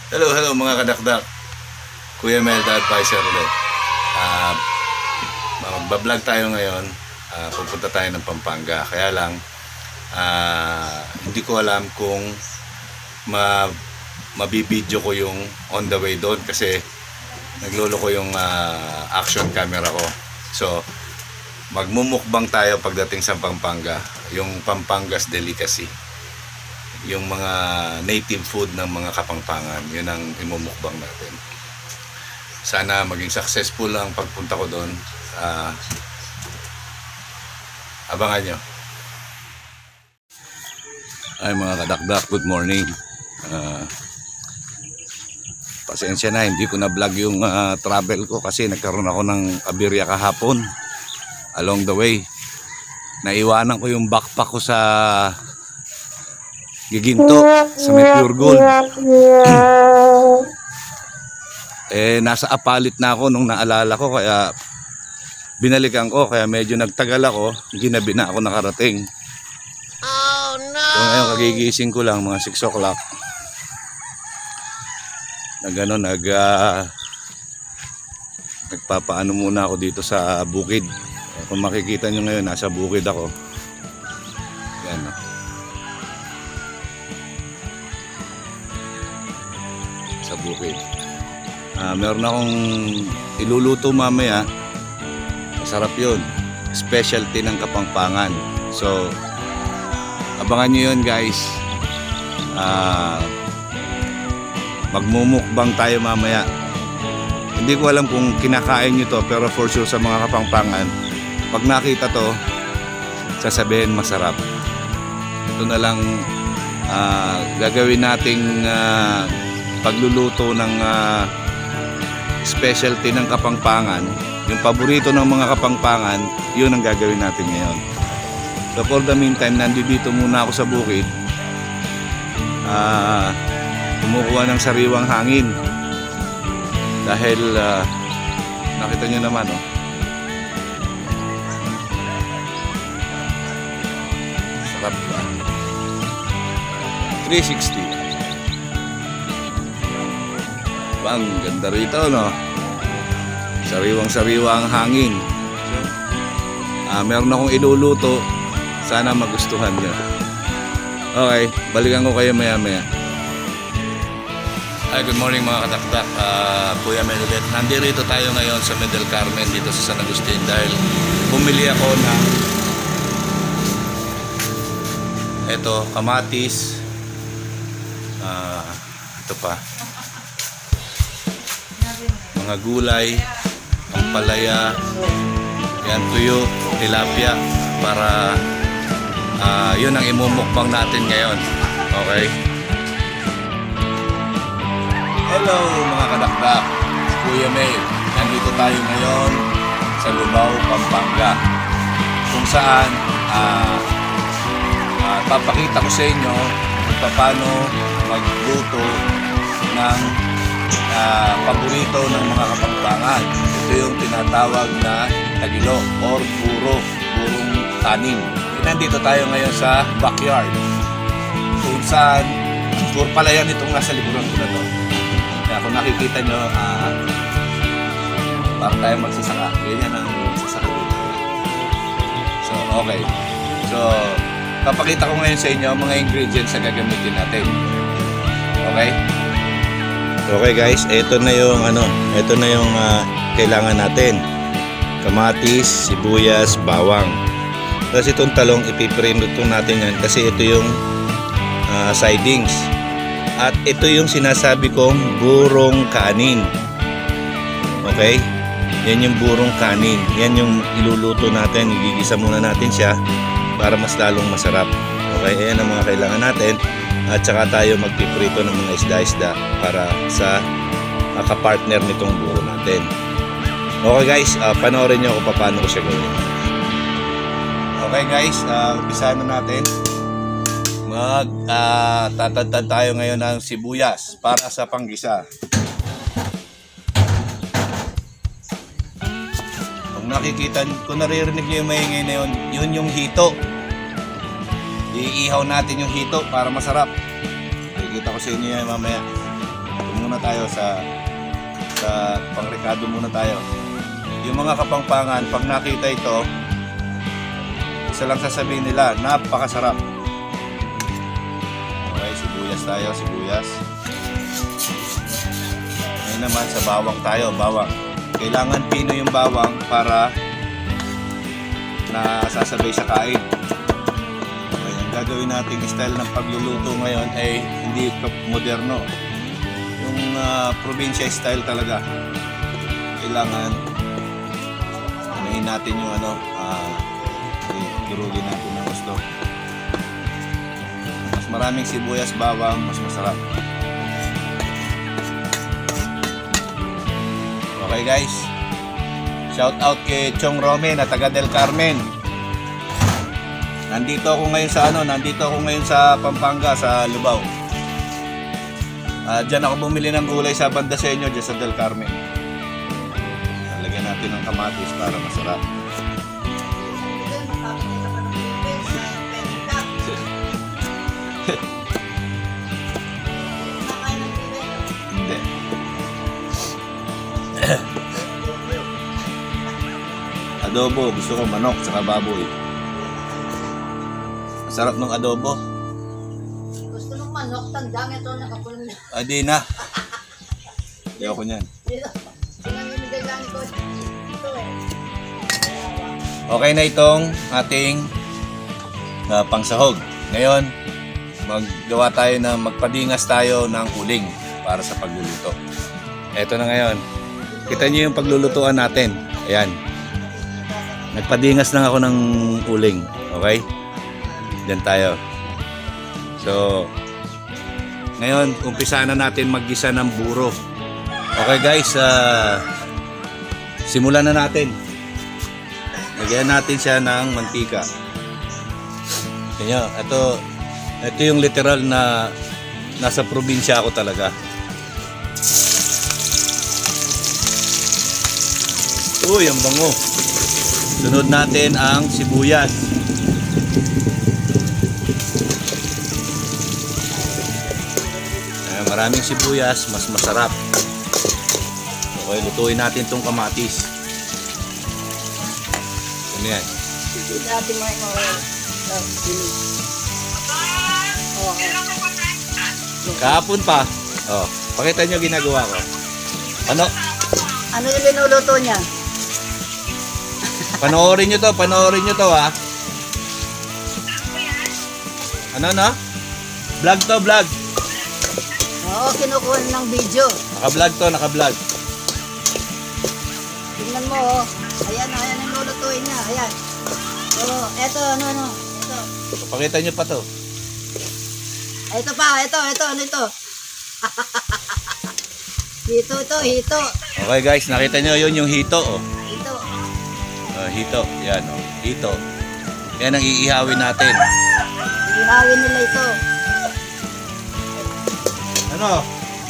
Hello mga kadakdak. Kuya Mel, the advisor ulit. Magbablog tayo ngayon. Pupunta tayo ng Pampanga. Kaya lang, hindi ko alam kung mabibideo ko yung on the way doon kasi naglolo ko yung action camera ko. So, magmumukbang tayo pagdating sa Pampanga. Yung Pampanga's delicacy. Yung mga native food ng mga Kapampangan, yun ang imumukbang natin. Sana maging successful ang pagpunta ko doon. Abangan nyo. Ay mga kadakdak, good morning. Pasensya na, hindi ko na vlog yung travel ko kasi nagkaroon ako ng aberya kahapon along the way. Naiwanan ko yung backpack ko sa Giginto, sa may Pure Gold. Nasa Apalit na ako nung naalala ko, kaya binalikan ko, kaya medyo nagtagal ako, ginabi na ako nakarating. Oh no! So ngayon kagigising ko lang, mga 6 o'clock. Nagpapaano muna ako dito sa bukid. Kung makikita nyo ngayon, nasa bukid ako. Yan. Sa bukid. Meron akong iluluto mamaya. Masarap yun. Specialty ng Kapampangan. So, abangan nyo yun guys. Magmumukbang tayo mamaya. Hindi ko alam kung kinakain nyo to, pero for sure sa mga Kapampangan, pag nakita to, sasabihin masarap. Ito na lang gagawin nating pagluluto ng specialty ng Kapampangan. Yung paborito ng mga Kapampangan, yun ang gagawin natin ngayon. So for the meantime, nandito muna ako sa bukid. Kumukuha ng sariwang hangin. Dahil nakita nyo naman, oh. Sarap ba? 360. Ang ganda rito, no? Sariwang-sariwa ang hangin. Meron akong iluluto. Sana magustuhan nyo. Okay, balikan ko kayo maya-maya. Good morning mga kataktak. Kuya Mel ulit. Nandito tayo ngayon sa Medel Carmen dito sa San Agustin dahil bumili ako ng eto, kamatis. Ito pa. Mga gulay, ampalaya, yan, tuyo, tilapia para yun ang imumukbang natin ngayon. Okay? Hello mga kadakdak, Kuya Mel. Nandito tayo ngayon sa Lubao, Pampanga, kung saan papakita ko sa inyo kung paano magluto ng paborito ng mga Kapampangan. Ito yung tinatawag na tagilo or burong tanim. Nandito tayo ngayon sa backyard kung saan puro palayan itong nasa likuran ko na to. Kaya kung nakikita nyo, parang tayo magsasaka. Ganyan ang magsasaka dito. So okay, so papakita ko ngayon sa inyo mga ingredients na gagamitin natin. Okay? Okay guys, ito na yung kailangan natin. Kamatis, sibuyas, bawang. Tapos itong talong ipiprito natin yan kasi ito yung sidings. At ito yung sinasabi kong burong kanin. Okay? Yan yung burong kanin. Yan yung iluluto natin. Igigisa muna natin siya para mas lalong masarap. Okay? Ayan ang mga kailangan natin. At saka tayo magpiprito ng mga isda-isda para sa kapartner nitong buro natin. Okay guys, panoorin nyo kung paano ko siya gawin. Okay guys, umpisahan na natin. Tatadtad tayo ngayon ng sibuyas para sa panggisa. Kung nakikita, kung naririnig nyo yung maingay na yun, yun yung hito. Iihaw natin yung hito para masarap. Ikita ko sa inyo yan mamaya. muna tayo sa pangrekado muna tayo. Yung mga Kapampangan, pag nakita ito, isa lang sasabihin nila, napakasarap. Okay, sibuyas tayo, sibuyas. Ngayon naman sa bawang tayo, bawang. Kailangan pino yung bawang para nasasabay sa kain. Okay, ang gagawin nating style ng pagluluto ngayon ay hindi moderno. Yung probinsya style talaga. Kailangan unahin natin yung durugin natin ng gusto. Mas maraming sibuyas, bawang, mas masarap. Okay guys, shout out kay Chong Rome na taga Del Carmen. Nandito ako ngayon sa Pampanga, sa Lubao. Diyan ako bumili ng gulay sa banda sa inyo, diyan sa Del Carmen. Lagyan natin ng kamatis para masarap. Hindi. Adobo, gusto ko manok saka baboy. Masarap ng adobo. Gusto ng manok, tandang ito nakapulong na. Di na. Hindi ako niyan. Sinanginigay lang ko. Ito Okay na itong ating pangsahog. Ngayon, maggawa tayo na magpadingas tayo ng uling para sa pagluluto. Ito na ngayon. Kita niyo yung paglulutuan natin. Ayan. Nagpadingas lang ako ng uling. Okay? Diyan tayo. So, ngayon, umpisa na natin maggisa ng buro. Okay guys, simulan na natin. Lagyan natin siya ng mantika. Kaya, ito yung literal na nasa probinsya ako talaga. Uy, ang bango. Sunod natin ang sibuyas. Maraming sibuyas, mas masarap. Okay, lutuin natin itong kamatis. Ano yan? Dati mo yung Kahapon pa. Oh, pakita nyo ginagawa ko. Ano? Ano yung linuluto niya? Panoorin nyo to ha. Ano na? Vlog to, vlog. Oo, kinukuha ng video. Naka-vlog. Tingnan mo, oh. Ayan ang lulutuin niya. Ayan. Oo, eto, ano. Ito. Pakita nyo pa to. Ito pa, ito, ano ito? Hito. Okay guys, nakita nyo yun yung hito. Oh. Hito. Hito, yan oh. Hito. Yan ang iihawin natin. Ihawin nila ito. Ano?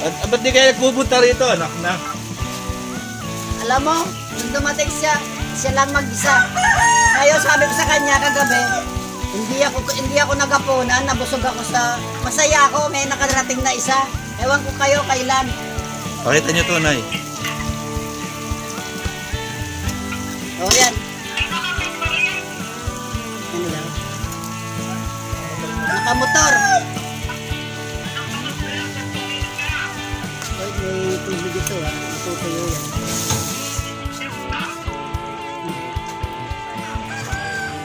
Ba't di kayo nagpupunta rito, anak na? Alam mo, nung dumating siya lang mag-isa. Ngayon sabi ko sa kanya kagabi, hindi ako nagapunan, nabusog ako sa, masaya ako, may nakarating na isa. Ewan ko kayo kailan. Pakita nyo to, Nay. O yan. Ano lang? Nakamotor. Oy, may tubig ito ha. Itutuyo yan.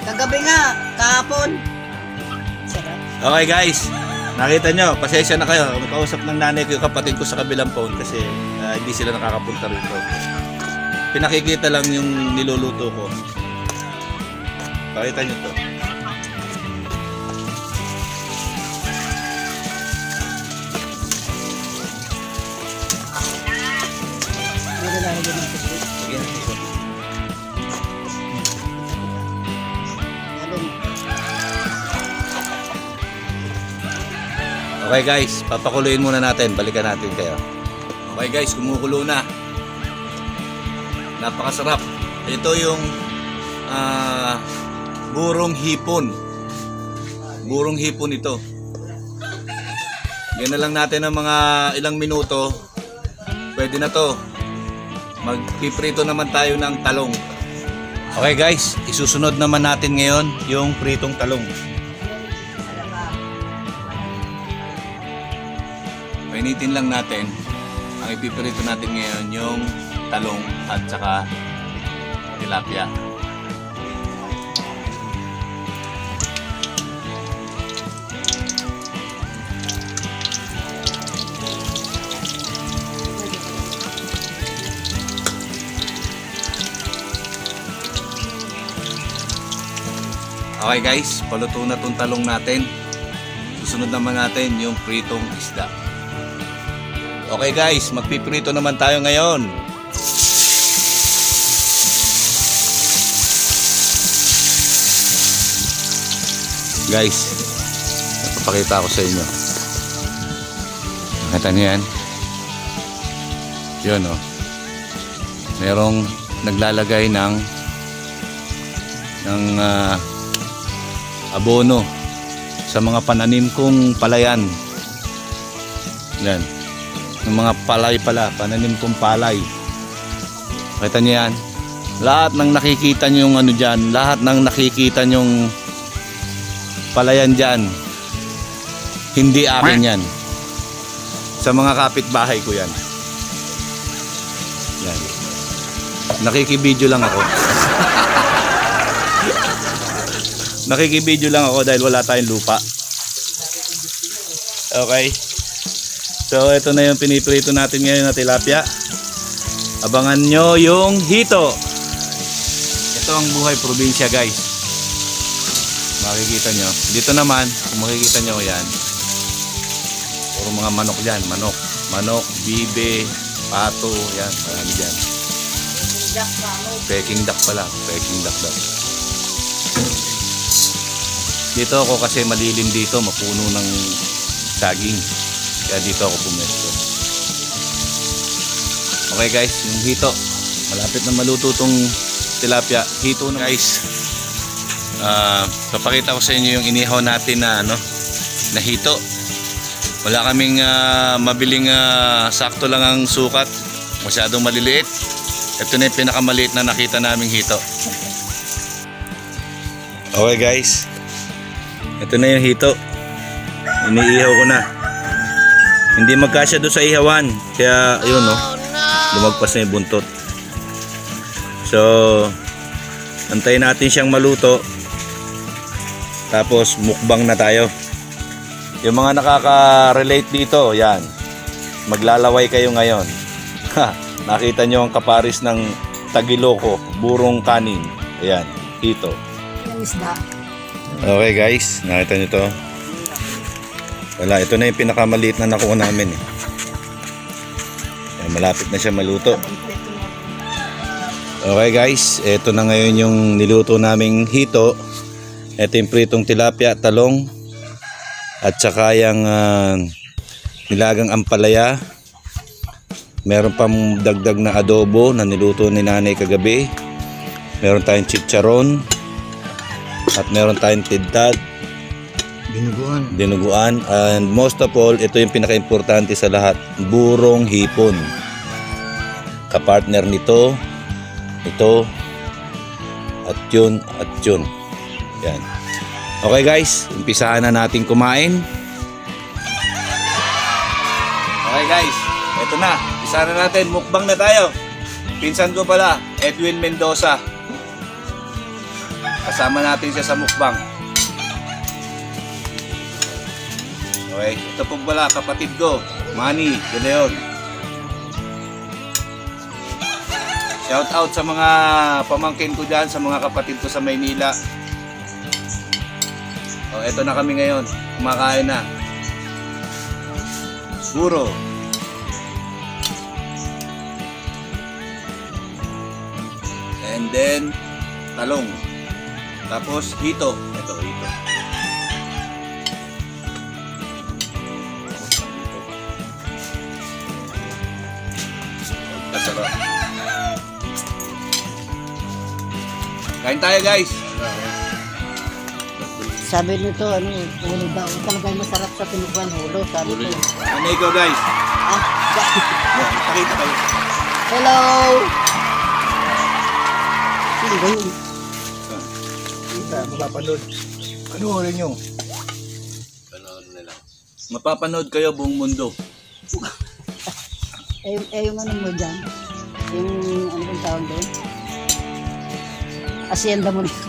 Kagabi nga, kahapon. Sarap. Okay guys, nakita nyo, pasensya na kayo. Kausap ng nanay ko yung kapatid ko sa kabilang phone kasi hindi sila nakakapunta rito. Pinakikita lang yung niluluto ko. Pakita nyo to. Meron lang din ng tubig. Sige. Okay guys, papakuluin muna natin. Balikan natin kayo. Okay guys, kumukulo na. Napakasarap. Ito yung burong hipon. Burong hipon ito. Yan na lang natin ng mga ilang minuto. pwede na to. Magpiprito naman tayo ng talong. Okay guys, isusunod naman natin ngayon yung pritong talong. Painitin lang natin. Ang ipiprito natin ngayon yung talong at saka tilapia. Okay guys, paluto na itong talong natin. Susunod naman natin yung pritong isda. Okay guys, magpiprito naman tayo ngayon. Guys, napapakita ko sa inyo. Nakita niyo yan? Yun oh. Merong naglalagay ng abono sa mga pananim kong palayan. Yan. Yung mga palay pala, pananim kong palay. Kita niyo yan? Lahat ng nakikita niyo yung ano dyan, lahat ng nakikita niyong palayan dyan, hindi akin yan. Sa mga kapitbahay ko yan. Yan. Nakikibidyo lang ako. Nakikibidyo lang ako dahil wala tayong lupa. Okay. So ito na yung piniprito natin ngayon na tilapia. Abangan nyo yung hito. Ito ang buhay probinsya guys. Makikita nyo. Dito naman, kung makikita nyo yan, puro mga manok dyan. Manok, bibe, pato, yan. Marami dyan. Peking duck pala. Peking duck daw. Dito ako kasi malilim dito, mapuno ng saging. Kaya dito ako pumesto. Okay guys, yung hito. Malapit na maluto tong tilapia. Hito na guys. Papakita ko sa inyo yung inihaw natin na na hito. Wala kaming mabiling sakto lang ang sukat. Masyadong maliliit. Ito na yung pinakamaliit na nakita naming hito. Okay guys. Ito na yung hito. Iniihaw ko na. Hindi magkasya doon sa ihawan. Kaya yun lumagpas na yung buntot. So antayin natin siyang maluto. Tapos mukbang na tayo. Yung mga nakaka-relate dito, yan. Maglalaway kayo ngayon. Nakita nyo ang kaparis ng tagiloko, burong kanin. Ayan, hito. Yung isda. Okay guys, nakita nyo to. Wala, ito na yung pinakamaliit na nakuha namin eh. Ayan, malapit na siya maluto. Okay guys, ito na ngayon yung niluto naming hito. Ito yung pritong tilapia, talong, at saka yung nilagang ampalaya. Meron pang dagdag na adobo na niluto ni nanay kagabi. Meron tayong chicharon. At meron tayong tidtad. Dinuguan. And most of all, ito yung pinaka-importante sa lahat. Burong hipon. Kapartner nito. Ito. At yun. At yun. Yan. Okay guys, umpisahan na natin kumain. Okay guys, ito na. Umpisahan na natin, mukbang na tayo. Pinsan ko pala, Edwin Mendoza. Kasama natin siya sa mukbang. Okay, ito po pala kapatid ko, Manny De Leon. Shout out sa mga pamangkin ko dyan, sa mga kapatid ko sa Maynila. Oh, eto na kami ngayon. Kumakain na. Buro. And then talong. Tapos hito. Ito, hito. Kasarap. Kain tayo guys. Sabi nito, ano, ulo daw. Talagang masarap sa pinukuan hulo. Sabi ko. Ano ikaw guys? Ah, Pakita kayo. hello! Sino ba yun? Kita, mapapanood. Ano rin nyo? Panood nila. Mapapanood kayo buong mundo. Yung ano mo dyan? Yung ano bang tawag doon? Asyenda mo nito.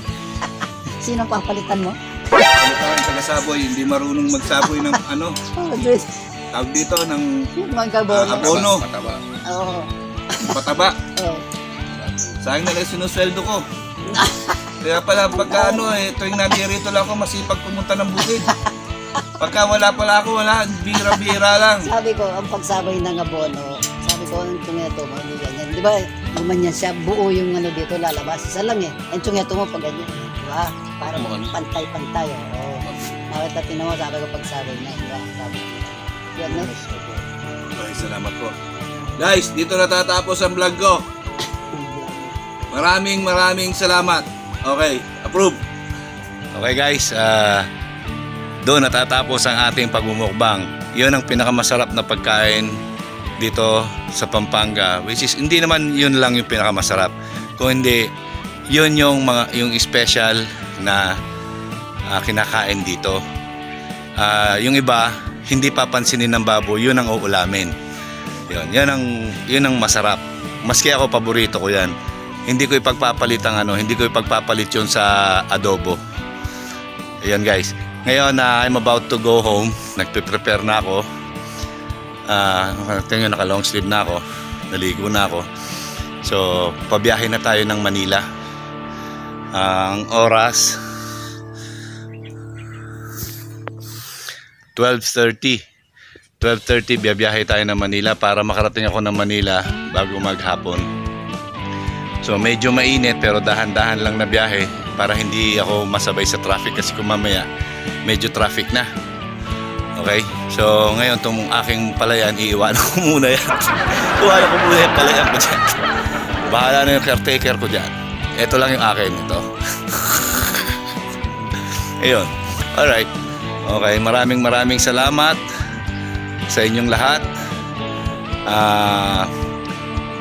Sino papalitan mo? Ano tawag sa kasaboy? Hindi marunong magsaboy ng ano? Oh, Diyos. Tawag dito ng Yung mga gabono. abono. Oo. Pataba. Oo. Sayang na lang sinusweldo ko. Kaya pala pagka ano tuwing nandirito lang ako masipag pumunta ng bukid. Pagka wala pala ako, wala. Bira-bira lang. Sabi ko, ang pagsabay ng abono, sabi ko, ang tungyato mo, ganyan. Di ba, gumanyan siya, buo yung ano dito, lalabas. Isa lang eh. Ang tungyato mo pag ganyan. Di ba? Para pantay-pantay. Oo. Nakita tinawa, sabi ko, pagsabay na. Di ba? Sabi ko. Yan eh. Okay, salamat po. Guys, dito natatapos ang vlog ko. Maraming salamat. Okay, approve. Okay guys, doon natatapos ang ating pagmumukbang. Yun ang pinakamasarap na pagkain dito sa Pampanga, which is hindi naman yun lang yung pinakamasarap, kung hindi yun yung special na kinakain dito. Yung iba hindi papansinin ng baboy, yun ang uulamin. Yun ang masarap. Maski ako, paborito ko yan. Hindi ko ipagpapalit yun sa adobo. Ayan guys. Ngayon I'm about to go home. Nagpe-prepare na ako. Tingnan, naka long sleeve na ako. Naligo na ako. So, pabiyahe na tayo ng Manila. Ang oras 12:30. Biyahe tayo ng Manila para makarating ako ng Manila bago maghapon. So medyo mainit pero dahan-dahan lang na biyahe para hindi ako masabay sa traffic kasi kung mamaya medyo traffic na. Okay? So ngayon itong aking palayan, iiwanan ko muna yan. Iiwanan ko muna yung palayan ko dyan. Bahala na yung caretaker ko dyan. Ito lang yung akin. Ito. Ayun. Alright. Okay. Maraming salamat sa inyong lahat.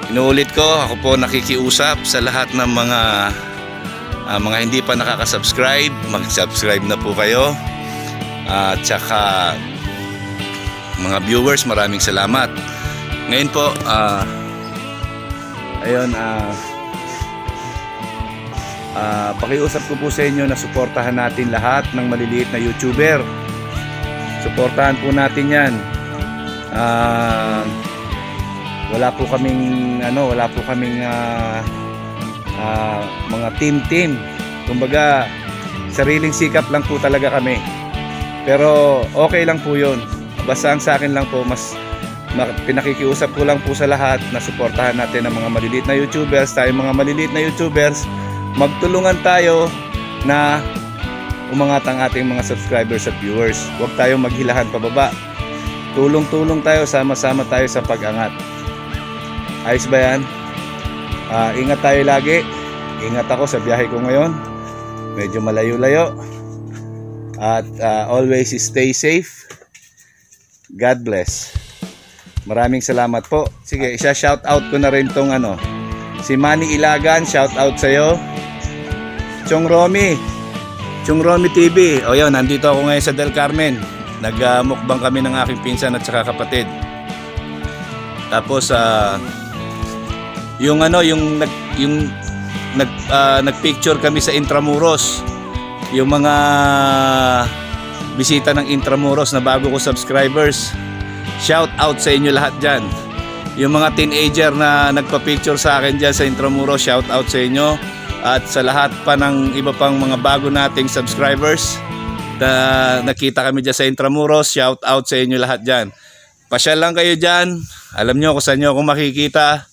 Inuulit ko, ako po nakikiusap sa lahat ng mga hindi pa nakaka-subscribe, mag-subscribe na po kayo. At saka mga viewers, maraming salamat. Ngayon po, pakiusap ko po sa inyo na suportahan natin lahat ng maliliit na YouTuber. Suportahan po natin yan. Wala po kaming mga team. Kumbaga sariling sikap lang po talaga kami. Pero okay lang po 'yon. Basta ang sa akin lang po, mas pinakikiusap ko lang po sa lahat na suportahan natin ang mga maliliit na YouTubers. Tayo mga maliliit na YouTubers, magtulungan tayo na umangat ang ating mga subscribers at viewers. Huwag tayong maghilahan pababa. Tulong-tulong tayo, sama-sama tayo sa pag-angat. Ayos ba yan? Ingat tayo lagi. Ingat ako sa biyahe ko ngayon. Medyo malayo-layo. At always stay safe. God bless. Maraming salamat po. Sige, isa-shoutout ko na rin tong si Manny Ilagan, shoutout sa'yo. Chong Romy TV. O yun, nandito ako ngayon sa Del Carmen. Nagmukbang kami ng aking pinsan at saka kapatid. Tapos nagpicture kami sa Intramuros. Yung mga bisita ng Intramuros na bago ko subscribers. Shout out sa inyo lahat dyan. Yung mga teenager na nagpa-picture sa akin dyan sa Intramuros, shout out sa inyo. At sa lahat pa ng iba pang mga bago nating subscribers na nakita kami dyan sa Intramuros, shout out sa inyo lahat dyan. Pasyal lang kayo dyan. Alam nyo kung saan nyo ako makikita.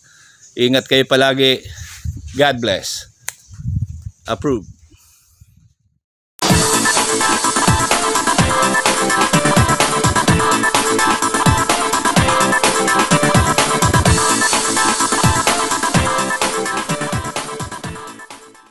Ingat kayo palagi. God bless. Approve.